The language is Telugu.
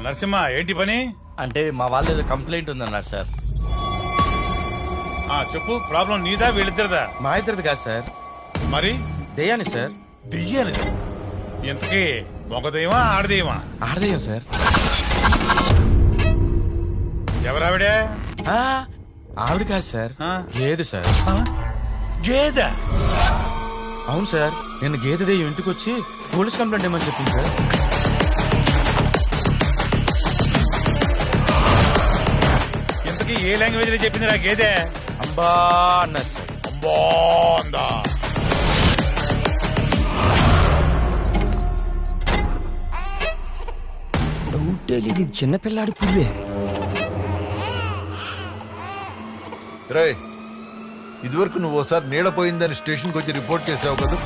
నరసింహ ఏంటి పని? అంటే మా వాళ్ళు ఏదో కంప్లైంట్ ఉందన్నారు సార్. చెప్పు, ప్రాబ్లం నీదా వీళ్ళిద్దరిదా? మా ఇద్దరిది కాదు సార్, మరి దెయ్యాని సార్. దెయ్యాలి ఎంతకీ? మొగదయ్యమా ఆడదయ్యమా? ఆడదయ్యం సార్. ఎవరావిడే? ఆవిడ కాదు సార్, గేదె సార్. గేదె? అవును సార్, నేను గేదె దెయ్యం ఇంటికి వచ్చి పోలీస్ కంప్లైంట్ ఏమని చెప్పింది సార్. ఇంతకీ ఏ లాంగ్వేజ్ లో చెప్పింది రా గేదె? అంబా అన్నారు సార్. అంబా అందా? ఇది చిన్నపిల్లాడి పువ్వే. ఇదివరకు నువ్వు ఓసారి నీడ పోయిందని స్టేషన్కి వచ్చి రిపోర్ట్ చేసావు కదా.